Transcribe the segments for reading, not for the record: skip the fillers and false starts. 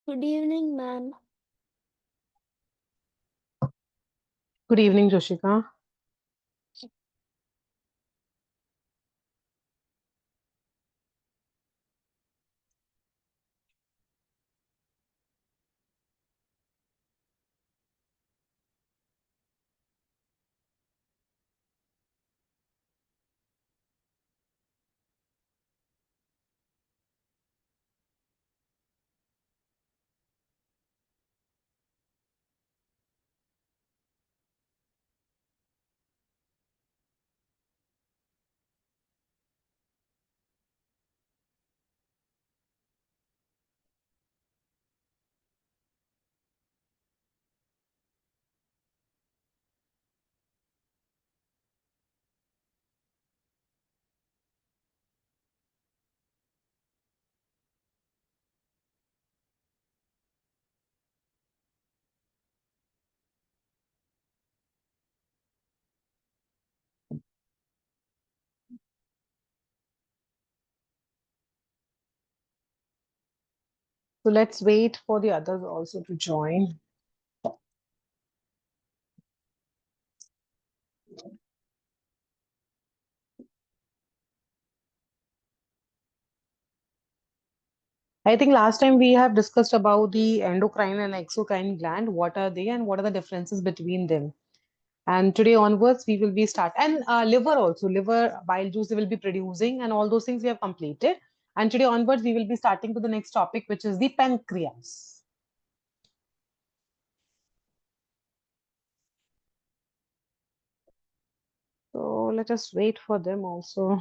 Good evening, ma'am. Good evening, Joshika. So let's wait for the others also to join. I think last time we have discussed about the endocrine and exocrine gland. What are they and what are the differences between them? And today onwards, we will be start and liver also, liver bile juice they will be producing and all those things we have completed. And today onwards, we will be starting to the next topic, which is the pancreas. So let us wait for them also.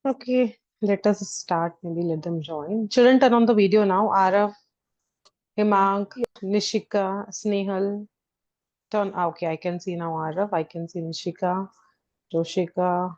Okay, let us start. Maybe let them join. Children, turn on the video now. Arav, Himank, Nishika, Snehal. Turn. Okay, I can see now Arav. I can see Nishika, Joshika,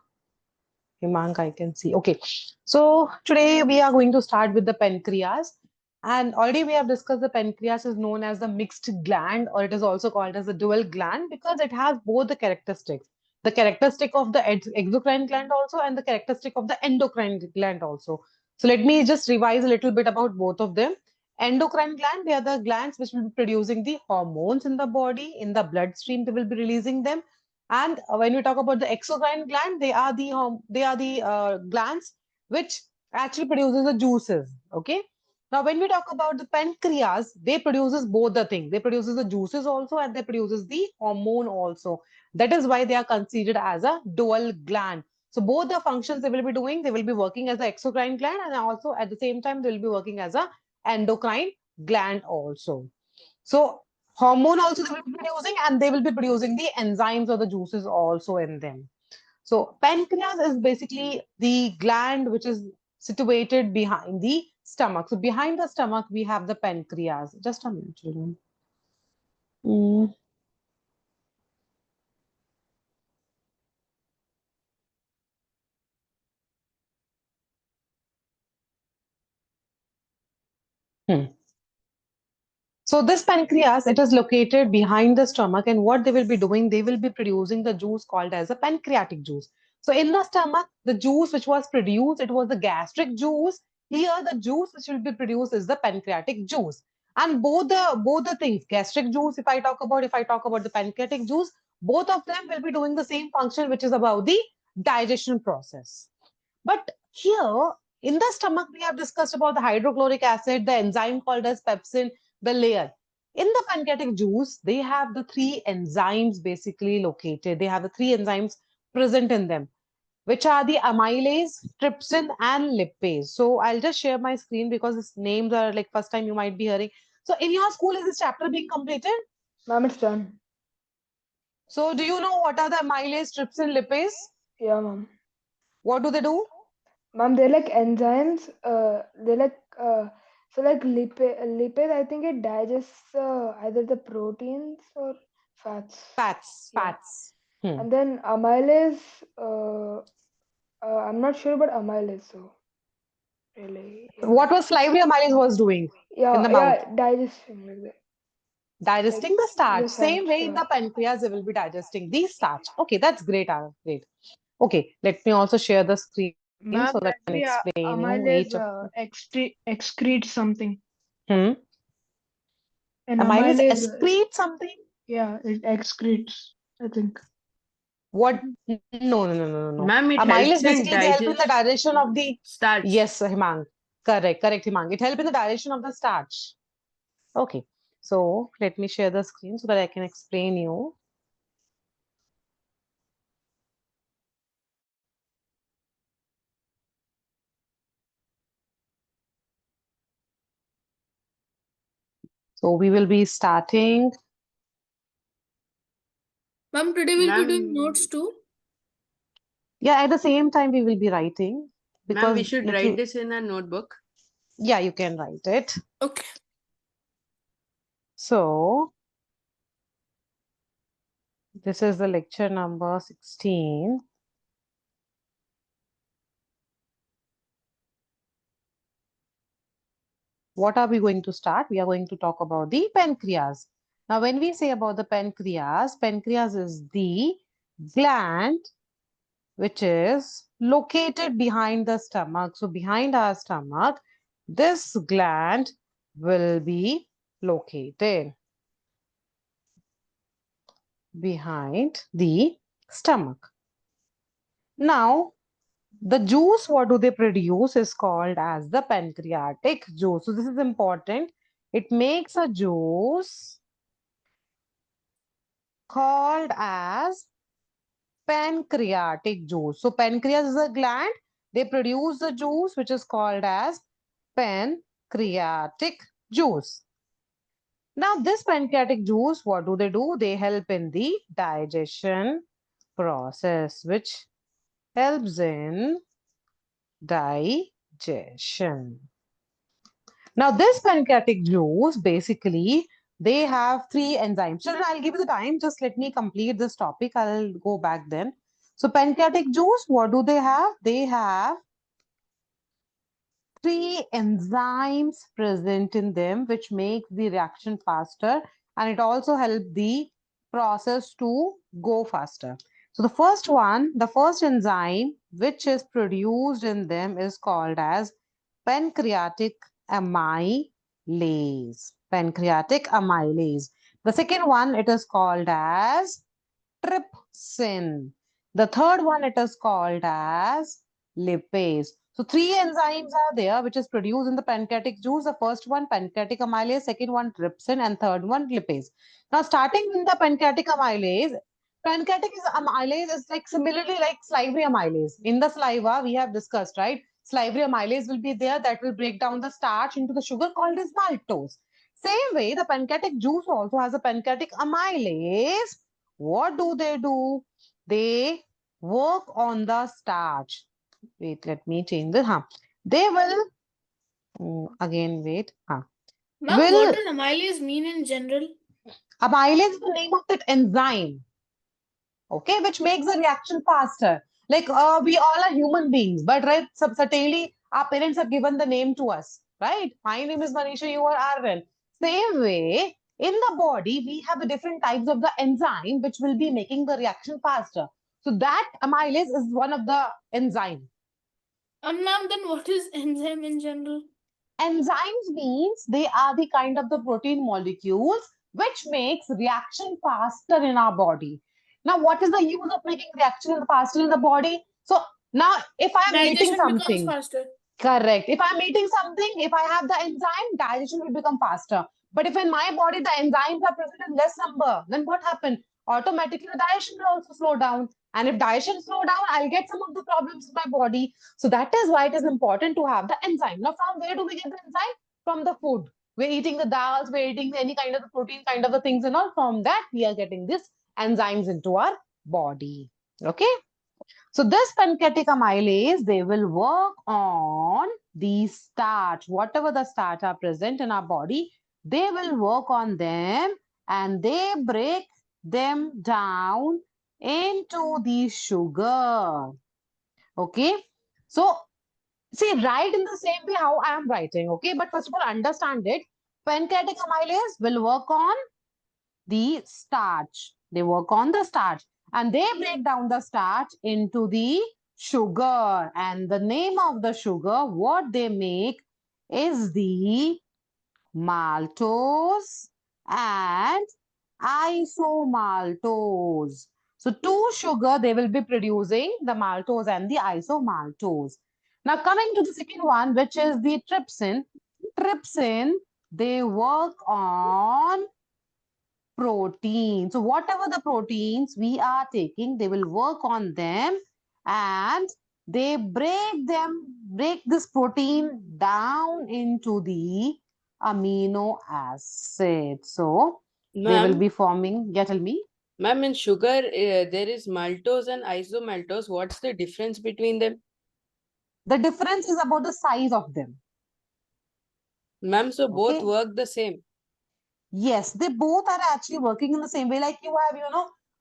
Himank, I can see. Okay, so today we are going to start with the pancreas. And already we have discussed the pancreas is known as the mixed gland, or it is also called as the dual gland because it has both the characteristics. The characteristic of the exocrine gland also and the characteristic of the endocrine gland also. So let me just revise a little bit about both of them. Endocrine gland, they are the glands which will be producing the hormones in the body, in the bloodstream, they will be releasing them. And when we talk about the exocrine gland, they are the glands which actually produces the juices. Okay. Now, when we talk about the pancreas, they produces both the things. They produces the juices also, and they produces the hormone also. That is why they are considered as a dual gland. So both the functions they will be doing, they will be working as the exocrine gland, and also at the same time they will be working as a endocrine gland also. So hormone also they will be producing, and they will be producing the enzymes or the juices also in them. So pancreas is basically the gland which is situated behind the stomach. So behind the stomach we have the pancreas. Just a minute, children. Mm, hmm. So this pancreas, it is located behind the stomach, and what they will be doing, they will be producing the juice called as a pancreatic juice. So in the stomach, the juice which was produced, it was the gastric juice. Here, the juice which will be produced is the pancreatic juice. And both the things, gastric juice, if I talk about the pancreatic juice, both of them will be doing the same function, which is about the digestion process. But here in the stomach, we have discussed about the hydrochloric acid, the enzyme called as pepsin, the layer. In the pancreatic juice, they have the three enzymes basically located. They have the three enzymes present in them. which are the amylase, trypsin, and lipase. So I'll just share my screen because these names are like first time you might be hearing. So in your school, is this chapter being completed? Ma'am, it's done. So do you know what are the amylase, trypsin, lipase? Yeah, ma'am. What do they do? Ma'am, they're like enzymes. They're like so like lipase. I think it digests either the proteins or fats. Fats, Yeah, fats. Hmm. and then amylase. I'm not sure about amylase. So really, yeah. What was salivary amylase was doing in Yeah, the mouth? yeah, digesting like that. Like Digesting the starch. the Same starch. way in Yeah. the pancreas, they will be digesting the starch. Okay, that's great, Arav. Great. Okay, let me also share the screen so that I Ma'am, can actually, explain you each of amylase excretes something. hmm. And Amylase amylase, excrete something. yeah, it excretes, I think. What? No. Ma'am, it Amylase helps in basically they help in the digest digestion of the starch. yes, Himang. Correct, Himang. It help in the digestion of the starch. Okay, so let me share the screen so that I can explain you. So we will be starting. Ma'am, today we'll be doing notes Ma'am, too. Yeah, at the same time we will be writing ma'am, we because should write little this in a notebook. yeah, you can write it. Okay. So this is the lecture number 16. What are we going to start? We are going to talk about the pancreas. Now, when we say about the pancreas is the gland which is located behind the stomach. So, behind our stomach, this gland will be located behind the stomach. Now, the juice, what do they produce, is called as the pancreatic juice. So, this is important. It makes a juice called as pancreatic juice. So pancreas is a gland. They produce the juice which is called as pancreatic juice. Now this pancreatic juice, what do? They help in the digestion process, which helps in digestion. Now, this pancreatic juice, basically, they have three enzymes. Children, I'll give you the time. Just let me complete this topic. I'll go back then. So, pancreatic juice, what do they have? They have three enzymes present in them, which makes the reaction faster. And it also helps the process to go faster. So, the first enzyme, which is produced in them is called as pancreatic amylase. Pancreatic amylase. The second one, it is called as trypsin. The third one, it is called as lipase. So three enzymes are there which is produced in the pancreatic juice. The first one, pancreatic amylase, second one, trypsin, and third one, lipase. Now, starting with the pancreatic amylase is like similarly like salivary amylase. In the saliva, we have discussed, right? Salivary amylase will be there that will break down the starch into the sugar called as maltose. Same way, the pancreatic juice also has a pancreatic amylase. What do? They work on the starch. Wait, let me change this. They will, again, wait. Ma'am, what Will, does amylase mean in general? amylase is the name of that enzyme, okay, which makes the reaction faster. Like we all are human beings, but right, certainly our parents have given the name to us, right? My name is Manisha, you are Arvind. Same way, in the body, we have the different types of the enzyme which will be making the reaction faster. So that amylase is one of the enzyme. Ma'am, then what is enzyme in general? Enzymes means they are the kind of the protein molecules which makes reaction faster in our body. Now, what is the use of making reaction faster in the body? So now, if I am eating Digestion becomes something, faster. correct. If I'm eating something, if I have the enzyme, digestion will become faster. But if in my body the enzymes are present in less number, then what happens? automatically the digestion will also slow down. And if digestion slow down, I'll get some of the problems in my body. So that is why it is important to have the enzyme. Now, from where do we get the enzyme? From the food. We're eating the dals, we're eating any kind of the protein kind of the things and all. From that, we are getting this enzymes into our body. Okay. So this pancreatic amylase, they will work on the starch. Whatever the starch are present in our body, they will work on them and they break them down into the sugar. Okay. So see, write in the same way how I am writing. Okay. But first of all, understand it. Pancreatic amylase will work on the starch. They work on the starch and they break down the starch into the sugar. And the name of the sugar, what they make is the maltose and isomaltose. So two sugar, they will be producing the maltose and the isomaltose. Now coming to the second one, which is the trypsin. Trypsin, they work on protein. So whatever the proteins we are taking, they will work on them and they break this protein down into the amino acid. So they will Ma'am, be forming, yeah, tell me. ma'am, in sugar, there is maltose and isomaltose. What's the difference between them? The difference is about the size of them. Ma'am, so both Okay. work the same. Yes, they both are actually working in the same way. Like you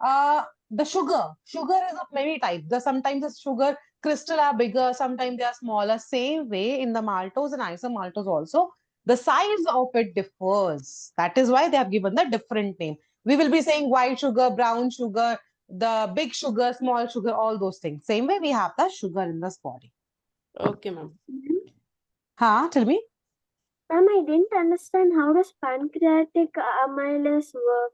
have, the sugar. Sugar is of many types. Sometimes the sugar crystal are bigger, sometimes they are smaller. Same way in the maltose and isomaltose also, the size of it differs. That is why they have given the different name. We will be saying white sugar, brown sugar, the big sugar, small sugar, all those things. Same way we have the sugar in this body. Okay, ma'am. Huh? Tell me. Ma'am, I didn't understand how does pancreatic amylase work?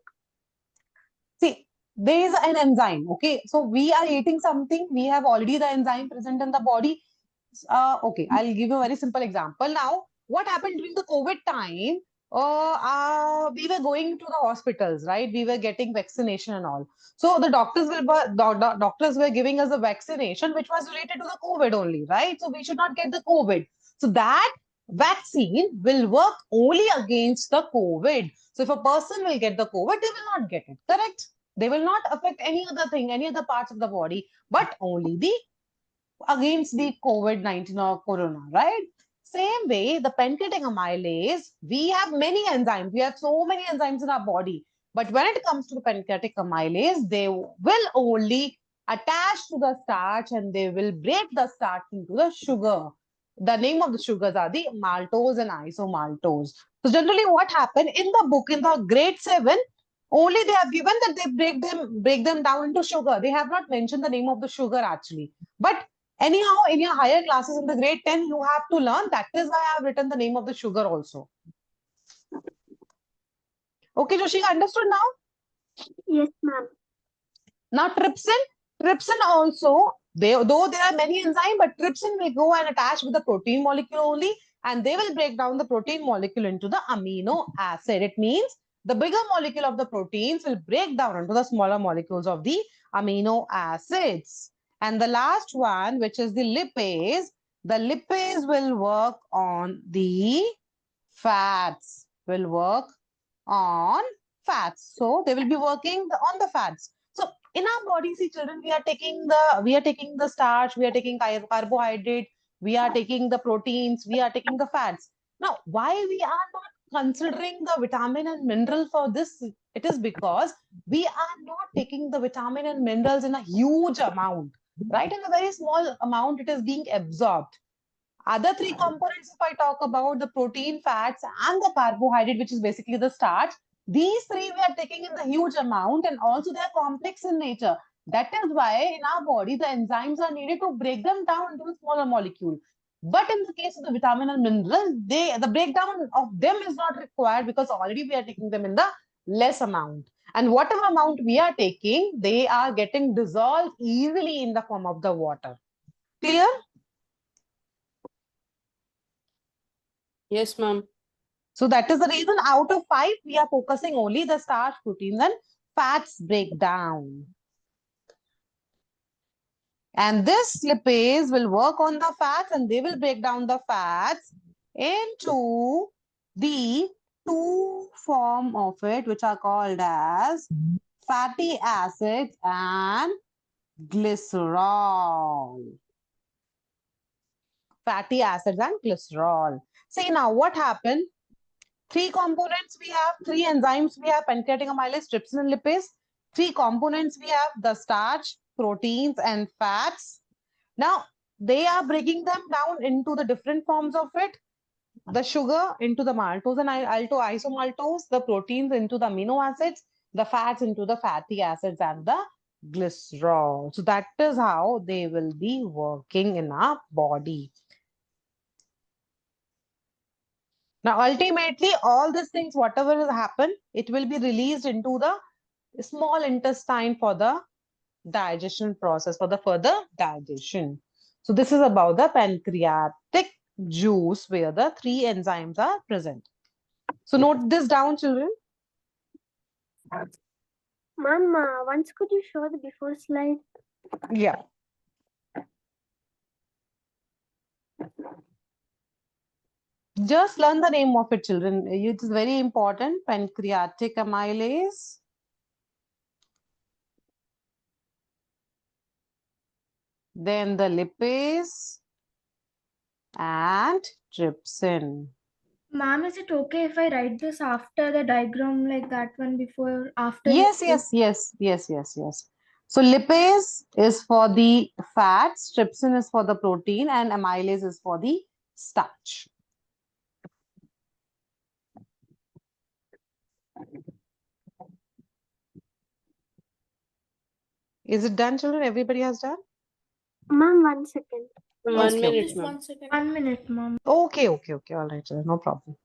See, there is an enzyme. Okay, so we are eating something. We have already the enzyme present in the body. Okay, I'll give you a very simple example. Now, what happened during the COVID time? We were going to the hospitals, right? We were getting vaccination and all. So the doctors were giving us a vaccination which was related to the COVID only, right? So we should not get the COVID. So that vaccine will work only against the COVID. So if a person will get the COVID, they will not get it. Correct? They will not affect any other thing, any other parts of the body, but only the against the COVID-19 or corona, right? Same way, the pancreatic amylase, we have many enzymes. We have so many enzymes in our body. But when it comes to the pancreatic amylase, they will only attach to the starch and they will break the starch into the sugar. The name of the sugars are the maltose and isomaltose. So generally what happened in the book, in the grade 7, only they have given that they break them down into sugar. They have not mentioned the name of the sugar actually. But anyhow, in your higher classes in the grade 10, you have to learn. That is why I have written the name of the sugar also. Okay, Joshika, understood now? Yes, ma'am. Now, trypsin also, though there are many enzymes, but trypsin will go and attach with the protein molecule only, and they will break down the protein molecule into the amino acid. It means the bigger molecule of the proteins will break down into the smaller molecules of the amino acids. And the last one, which is the lipase will work on the fats, will work on fats. So they will be working on the fats. So in our body, see children, we are taking the starch, we are taking carbohydrate, we are taking the proteins, we are taking the fats. Now, why we are not considering the vitamin and mineral for this? It is because we are not taking the vitamin and minerals in a huge amount, right? In a very small amount, it is being absorbed. Other three components, if I talk about the protein, fats, and the carbohydrate, which is basically the starch, these three we are taking in the huge amount and also they are complex in nature. That is why in our body, the enzymes are needed to break them down into a smaller molecule. But in the case of the vitamin and minerals, the breakdown of them is not required because already we are taking them in the less amount. And whatever amount we are taking, they are getting dissolved easily in the form of the water. Clear? Yes, ma'am. So that is the reason out of 5, we are focusing only the starch, proteins and fats break down. And this lipase will work on the fats and they will break down the fats into the two form of it, which are called as fatty acids and glycerol. Fatty acids and glycerol. See now what happened? Three components we have, three enzymes we have, pancreatic amylase, trypsin, and lipase. Three components we have, the starch, proteins, and fats. Now, they are breaking them down into the different forms of it. The sugar into the maltose and isomaltose, the proteins into the amino acids, the fats into the fatty acids and the glycerol. So that is how they will be working in our body. Now, ultimately, all these things, whatever has happened, it will be released into the small intestine for the digestion process, for the further digestion. So this is about the pancreatic juice where the three enzymes are present. So note this down, children. Ma'am, once could you show the before slide? Yeah. Just learn the name of it, children. It is very important. Pancreatic amylase. Then the lipase and trypsin. Ma'am, is it okay if I write this after the diagram like that one before, after? Yes. So lipase is for the fats, trypsin is for the protein, and amylase is for the starch. Is it done, children? Everybody has done? Ma'am, 1 second. One Okay, minute, Just ma'am. 1 second. 1 minute, ma'am. Okay. All right, children. No problem.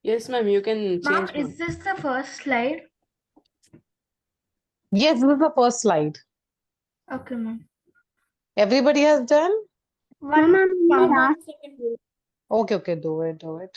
Yes, ma'am, you can Ma'am, change, ma'am. is this the first slide? Yes, this is the first slide. Okay, ma'am. Everybody has done? Ma'am, I'm in the Ma'am, last. 1 second. Okay. Do it. There.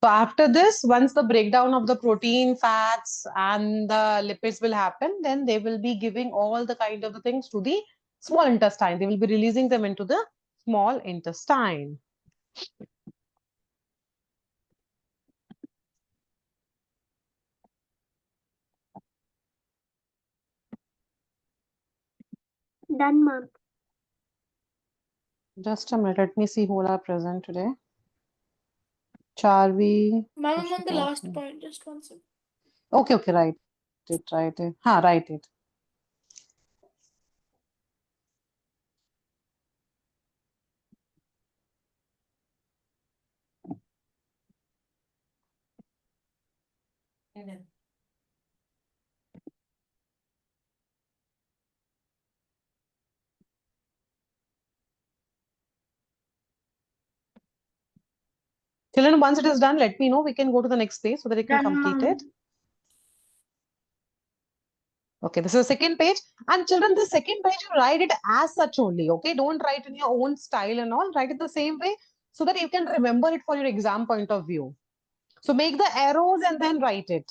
So after this, once the breakdown of the protein, fats, and the lipids will happen, then they will be giving all the kind of the things to the small intestine. They will be releasing them into the small intestine. Done, ma'am. Just a minute. Let me see who are present today. Charvi. Ma'am, I'm on the last point. Just 1 second. Okay. Write it. Write it. Children, once it is done, let me know. We can go to the next page so that you can Done, complete ma'am. it. Okay, this is the second page. And children, the second page, you write it as such only. Okay, don't write in your own style and all. Write it the same way so that you can remember it for your exam point of view. So make the arrows and then write it.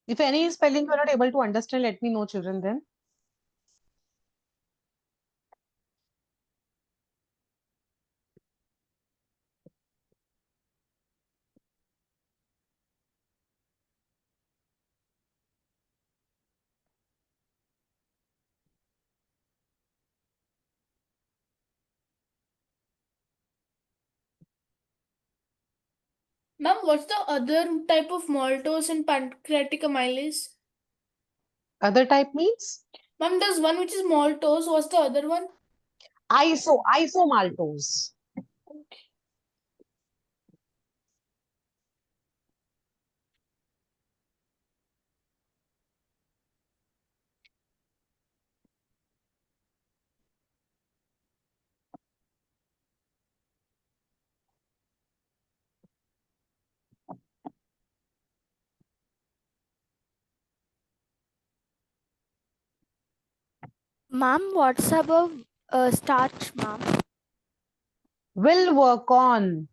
If any spelling you are not able to understand, let me know, children, then. Ma'am, what's the other type of maltose and pancreatic amylase? Other type means Ma'am, there's one which is maltose. What's the other one? isomaltose. Ma'am, what's above starch, ma'am? Will work on.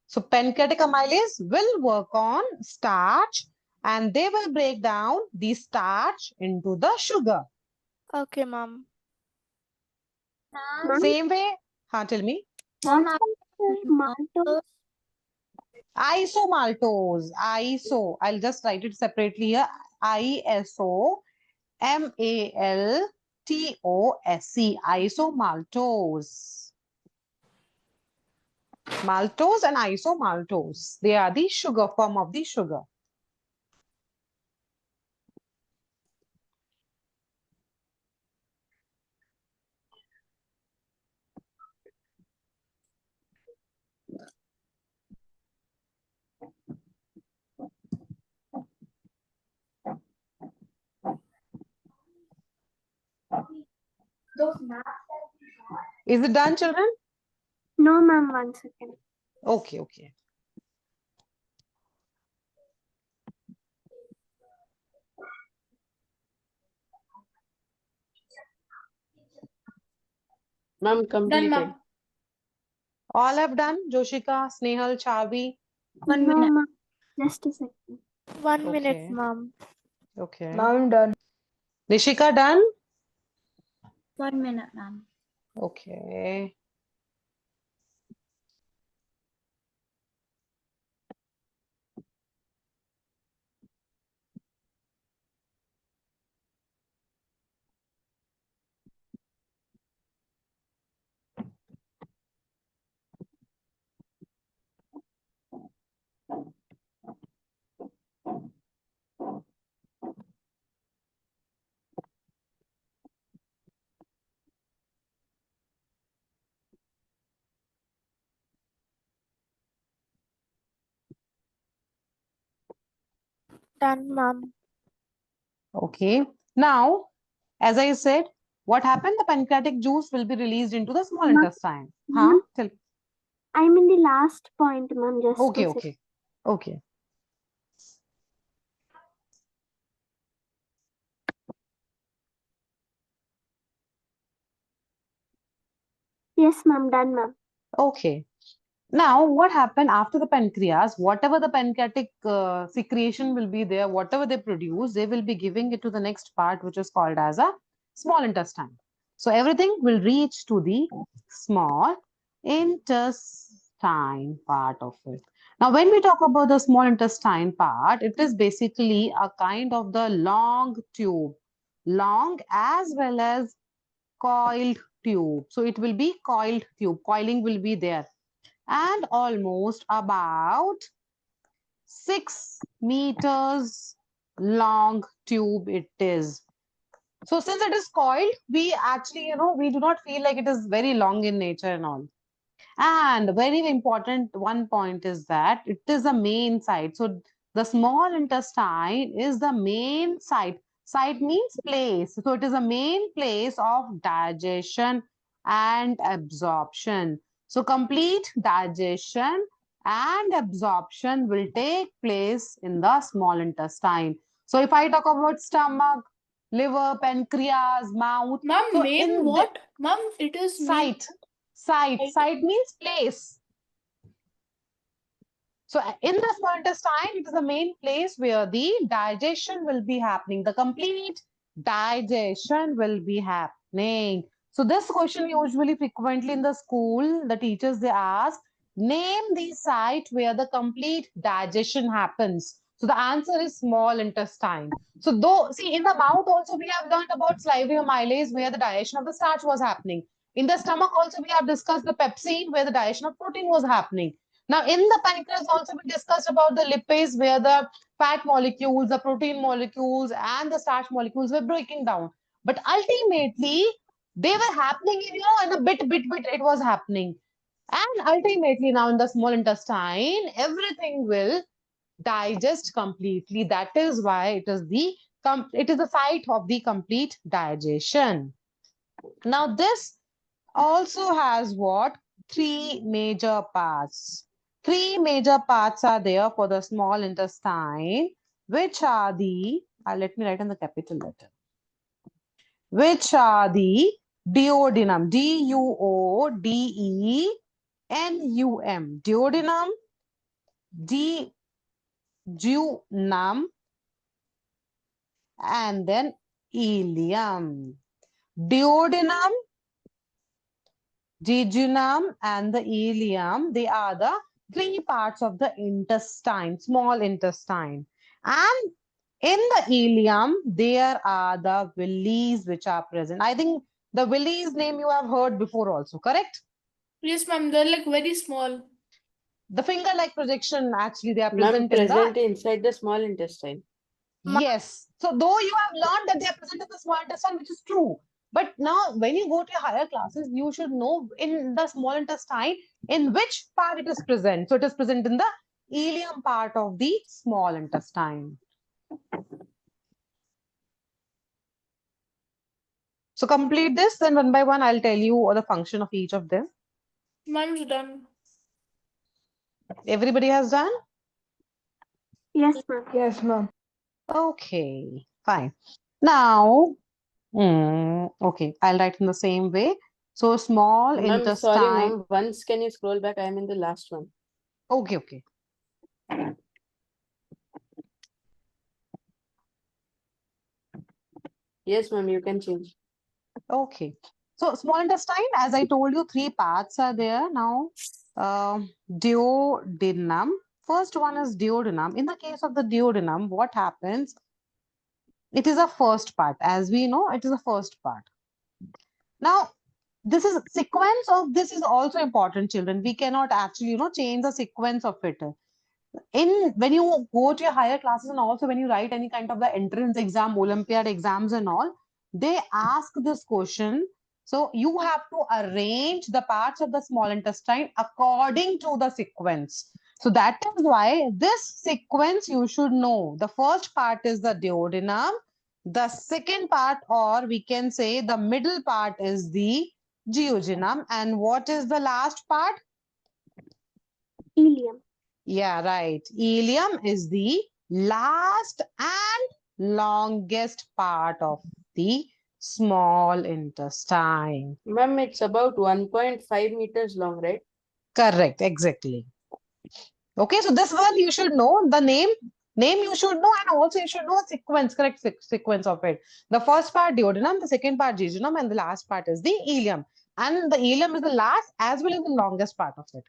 So pancreatic amylase will work on starch and they will break down the starch into the sugar. Okay, ma'am. Ma'am, Same way, tell me. what's maltose? Isomaltose. I'll just write it separately here. ISOMALTOSE. Isomaltose. Maltose and isomaltose. They are the sugar form of the sugar. Is it done, children? No, ma'am, 1 second. Okay, okay. Ma'am, Done, completed. ma'am. All have done? Joshika, Snehal, Chavi. No, ma'am. Just a second. 1 minute, Okay. ma'am. Okay. Now I'm done. Nishika, done? 1 minute, ma'am. Okay. Done, ma'am. Okay. Now, as I said, what happened? The pancreatic juice will be released into the small Ma'am, intestine. ma'am, Tell. I'm in the last point, ma'am. Just Okay, a second. okay. Okay. Yes, ma'am. Done, ma'am. Okay. Now, what happened after the pancreas? Whatever the pancreatic secretion will be there, whatever they produce, they will be giving it to the next part, which is called as a small intestine. So everything will reach to the small intestine part of it. Now, when we talk about the small intestine part, it is basically a kind of the long tube, long as well as coiled tube. So it will be coiled tube, coiling will be there, and almost about 6 meters long tube it is. So since it is coiled, we actually, we do not feel like it is very long in nature and all. And very important one point is that it is the main site. So the small intestine is the main site. Site means place. So it is a main place of digestion and absorption. So complete digestion and absorption will take place in the small intestine. So if I talk about stomach, liver, pancreas, mouth. Ma'am, So main in what? Ma'am, it is main. site. Site means place. So in the small intestine, it is the main place where the digestion will be happening. The complete digestion will be happening. So this question usually frequently in the school, the teachers, they ask, name the site where the complete digestion happens. So the answer is small intestine. So though, see, in the mouth also we have learned about amylase where the digestion of the starch was happening. In the stomach also we have discussed the pepsine where the digestion of protein was happening. Now, in the pancreas also we discussed about the lipase where the fat molecules, the protein molecules and the starch molecules were breaking down. But ultimately, they were happening, in a bit it was happening. And ultimately now in the small intestine, everything will digest completely. That is why it is the site of the complete digestion. Now, this also has what? Three major parts. Three major parts are there for the small intestine, which are the, let me write in the capital letter, which are the duodenum, D-U-O-D-E-N-U-M, duodenum, jejunum, and then ileum. Duodenum, jejunum and the ileum, they are the three parts of the intestine, small intestine. And in the ileum, there are the villis which are present. I think the villis name you have heard before also, correct? Yes, ma'am. They're like very small. The finger-like projection, actually, they are Ma'am, present in the... present inside the small intestine. Yes. So though you have learned that they are present in the small intestine, which is true. But now when you go to your higher classes, you should know in the small intestine, in which part it is present. So it is present in the ileum part of the small intestine. So complete this, then one by one, I'll tell you the function of each of them. Mine's done. Everybody has done? Yes, ma'am. Yes, ma'am. Okay, fine. Now, okay, I'll write in the same way. So small Ma'am, sorry, intestine. ma'am. Once can you scroll back? I am in the last one. Okay, okay. Yes, ma'am, you can change. Okay. So small intestine, as I told you, three parts are there now. Duodenum. First one is duodenum. In the case of the duodenum, what happens? It is a first part. As we know, it is a first part. Now, this is sequence of this is also important, children. We cannot actually, change the sequence of it. When you go to your higher classes and also when you write any kind of the entrance exam, Olympiad exams and all, they ask this question. So you have to arrange the parts of the small intestine according to the sequence. So that is why this sequence you should know. The first part is the duodenum. The second part, or we can say the middle part, is the jejunum. And what is the last part? Ileum. Yeah, right. Ileum is the last and longest part of the small intestine. Ma'am, it's about 1.5 meters long, right? Correct, exactly. Okay, so this one you should know the name you should know, and also you should know a sequence, correct sequence of it. The first part duodenum, the second part jejunum, and the last part is the ileum. And the ileum is the last as well as the longest part of it.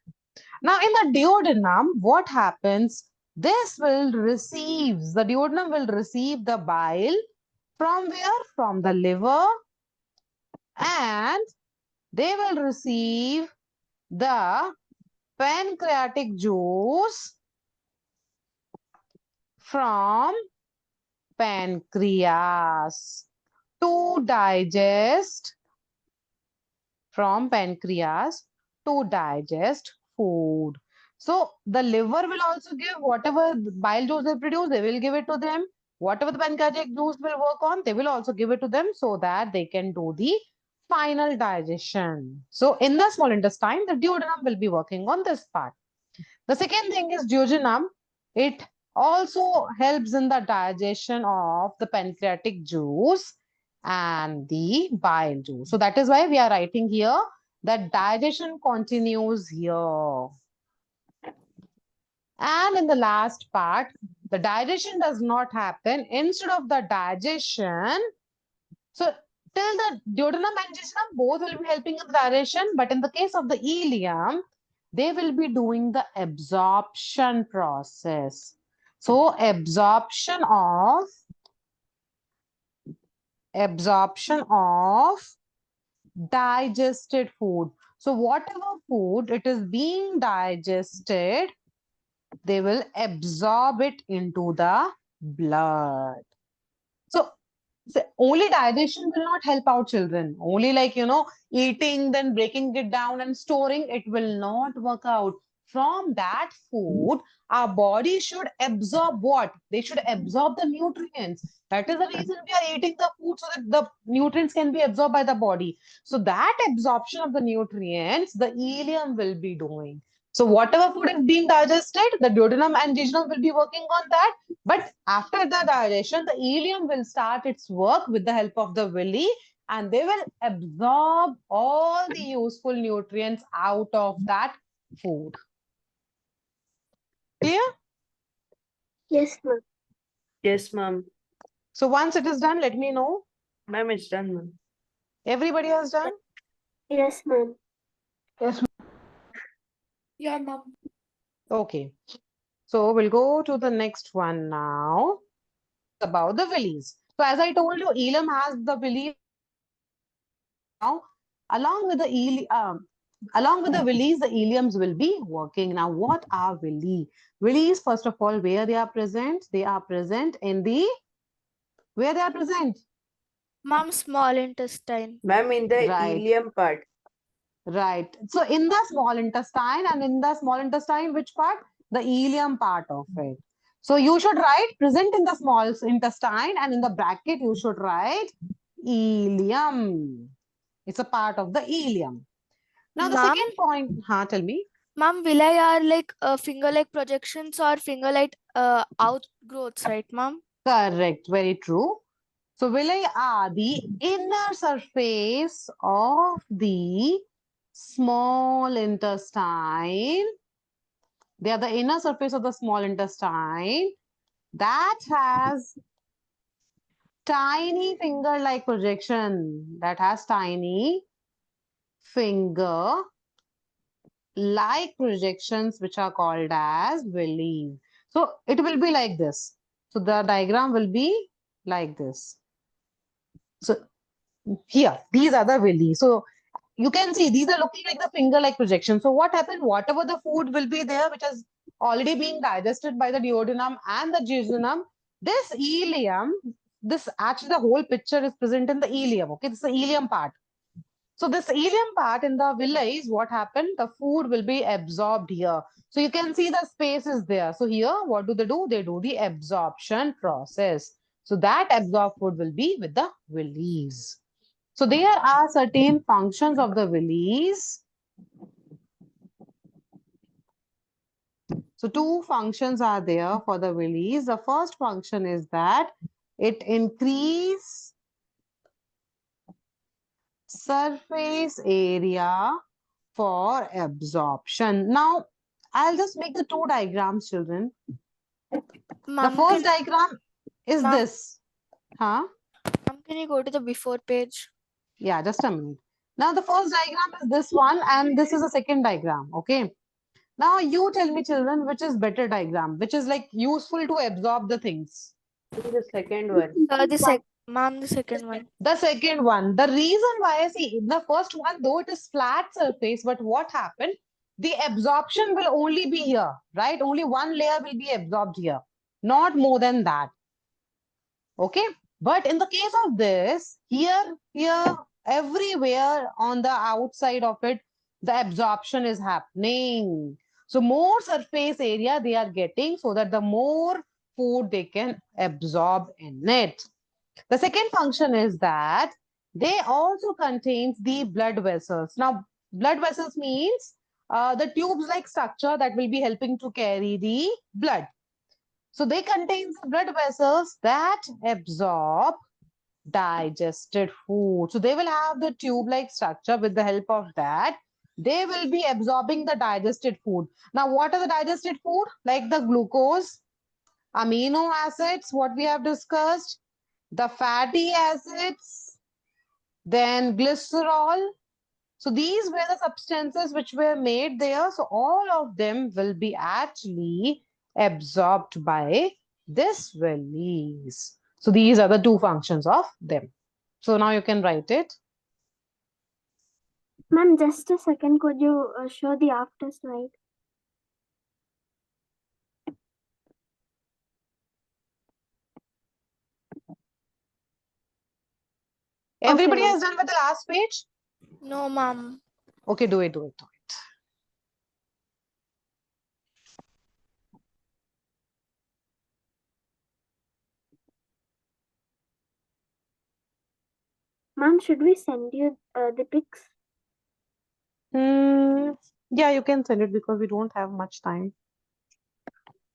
Now, in the duodenum, what happens? The duodenum will receive the bile from where? From the liver, and they will receive the pancreatic juice from pancreas to digest food. So the liver will also give whatever bile juice they produce, they will give it to them. Whatever the pancreatic juice will work on, they will also give it to them so that they can do the final digestion. So in the small intestine, the duodenum will be working on this part. The second thing is duodenum. It also helps in the digestion of the pancreatic juice and the bile juice. So that is why we are writing here that digestion continues here. And in the last part, the digestion does not happen. Instead of the digestion, so till the duodenum and jejunum, both will be helping in the digestion, but in the case of the ileum, they will be doing the absorption process. So absorption of digested food. So whatever food it is being digested, they will absorb it into the blood. So only digestion will not help out children. Only like, eating, then breaking it down and storing, it will not work out. From that food, our body should absorb what? They should absorb the nutrients. That is the reason we are eating the food, so that the nutrients can be absorbed by the body. So that absorption of the nutrients, the ileum will be doing. So whatever food is being digested, the duodenum and jejunum will be working on that. But after the digestion, the ileum will start its work with the help of the villi, and they will absorb all the useful nutrients out of that food. Clear? Yes, ma'am. Yes, ma'am. So once it is done, let me know. Ma'am, it's done, ma'am. Everybody has done? Yes, ma'am. Yes. Yeah, ma'am. Okay. So we'll go to the next one now. About the villis. So as I told you, ileum has the villi. Now, along with the villis, the ileums will be working. Now, what are villi? Villis, first of all, where they are present? They are present in the, where they are present? Mom, small intestine. Ma'am, in the Right. ileum part. Right. So in the small intestine, and in the small intestine, which part? The ileum part of it. So you should write present in the small intestine, and in the bracket you should write ileum. It's a part of the ileum. Now the Ma'am? second point, tell me. Mom, villi are like finger-like projections or finger-like outgrowths, right, mom? Correct, very true. So villi are the inner surface of the small intestine. They are the inner surface of the small intestine that has tiny finger-like projection. That has tiny finger-like projections, which are called as villi. So it will be like this. So the diagram will be like this. So here, these are the villi. So you can see these are looking like the finger-like projection. So what happened? Whatever the food will be there, which is already being digested by the duodenum and the jejunum, this ileum, this actually the whole picture is present in the ileum. Okay, this is the ileum part. So this ileum part in the villi is what happened. The food will be absorbed here. So you can see the space is there. So here, what do? They do the absorption process. So that absorbed food will be with the villis. So there are certain functions of the villis. So two functions are there for the villis. The first function is that it increases surface area for absorption. Now, I'll just make the two diagrams, children. The Mom, first diagram is Ma'am. this. Mom, can you go to the before page? Yeah, just a minute. Now, the first diagram is this one, and this is the second diagram. Okay. Now, you tell me, children, which is better diagram, which is like useful to absorb the things. The second one. Mom, the second one. The second one. The reason why I see in the first one, though it is flat surface, but what happened? The absorption will only be here, right? Only one layer will be absorbed here, not more than that. Okay. But in the case of this, here, everywhere on the outside of it, the absorption is happening. So more surface area they are getting, so that the more food they can absorb in it. The second function is that they also contains the blood vessels. Now, blood vessels means the tubes-like structure that will be helping to carry the blood. So they contain the blood vessels that absorb digested food. So they will have the tube-like structure. With the help of that, they will be absorbing the digested food. Now, what are the digested food? Like the glucose, amino acids, what we have discussed, the fatty acids, then glycerol. So these were the substances which were made there. So all of them will be actually absorbed by this release. So these are the two functions of them. So now you can write it. Ma'am, just a second. Could you show the after slide? Everybody ma'am. has done with the last page? No, ma'am. Okay, do it. Ma'am, should we send you the pics? Yeah, you can send it because we don't have much time.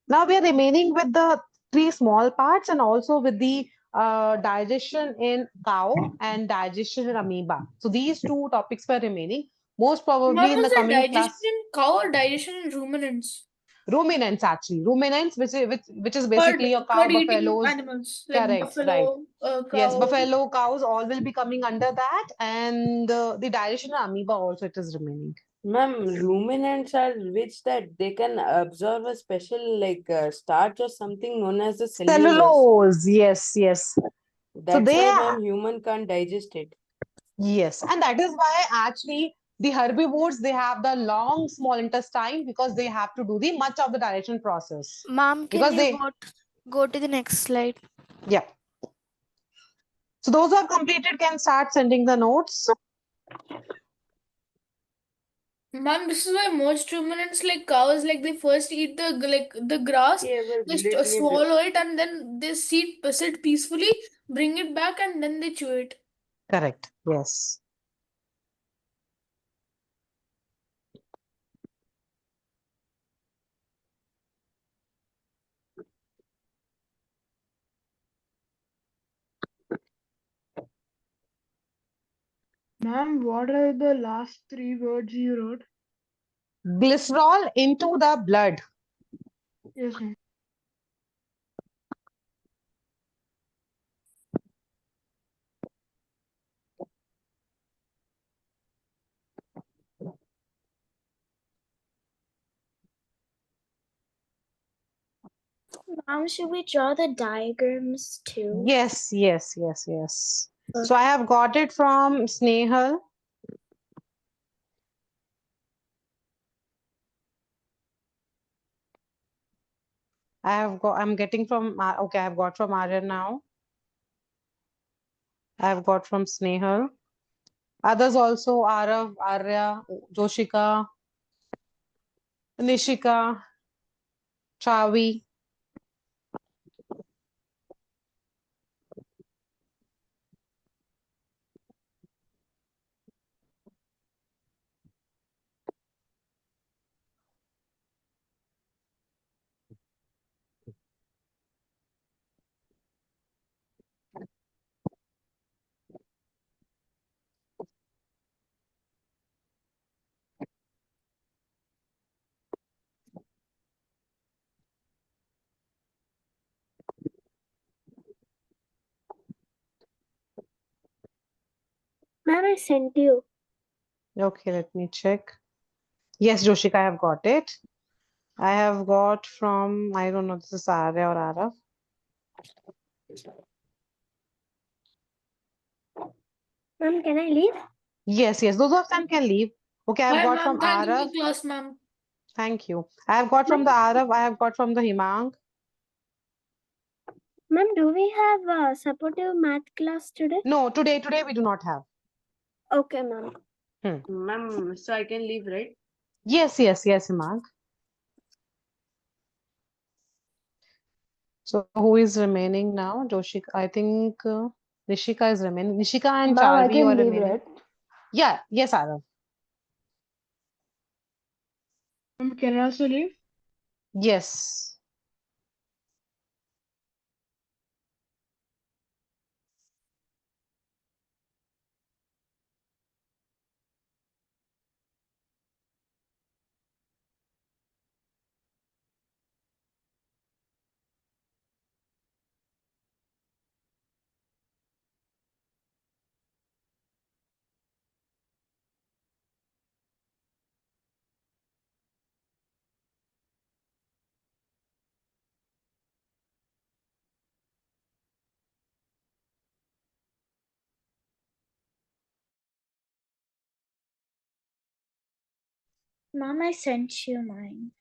Now we are remaining with the three small parts and also with the digestion in cow and digestion in amoeba. So these two topics were remaining. Most probably Ma'am, in the was it coming digestion class, in cow or digestion in ruminants? ruminants actually. Ruminants, which is basically your cow, Curd eating buffaloes. animals like Correct, right. buffalo, Yes, cow. buffalo, cows, all will be coming under that, and the digestion in amoeba also it is remaining. Ma'am, ruminants are which that they can absorb a special starch or something known as the cellulose. Cellulose, yes. So That's they why, are, ma'am, human can't digest it. yes, and that is why actually the herbivores they have the long small intestine because they have to do the much of the digestion process. Ma'am, can Because you they, go to the next slide? yeah. So those who have completed can start sending the notes. Ma'am, this is why most ruminants like cows, like they first eat the grass, Yeah, well, they let me swallow it and then they sit peacefully, bring it back and then they chew it. Correct. Yes. Ma'am, what are the last three words you wrote? Glycerol into the blood. Yes, ma'am. Mom, should we draw the diagrams too? Yes. So I have got it from Snehal. I'm getting from, okay, I've got from Arya now. I've got from Snehal. Others also, Arav, Arya, Joshika, Nishika, Chavi. Ma'am, I sent you. Okay, let me check. Yes, Joshika, I have got it. I have got from, I don't know, this is Arya or Arav. Ma'am, can I leave? Yes, those of them can leave. Okay, I've Bye, got ma'am. from Thank you for Arav. the class, ma'am. Thank you. I have got from the Arav. I have got from the Himang. Ma'am, do we have a supportive math class today? No, today we do not have. Okay, ma'am. Ma'am, so I can leave, right? Yes, Himang. So who is remaining now? Joshika, I think Nishika is remaining. Nishika and Ma'am, I Charvi can are leave, remaining. right? Yeah, yes, Arav. Ma'am, can I also leave? Yes. Mom, I sent you mine.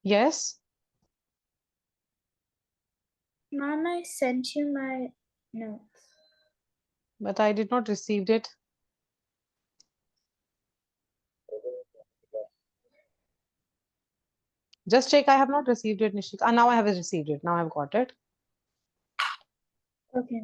Yes. Mom, I sent you my notes. But I did not receive it. Just check. I have not received it, Nishika. Now I have received it. Now I've got it. Okay.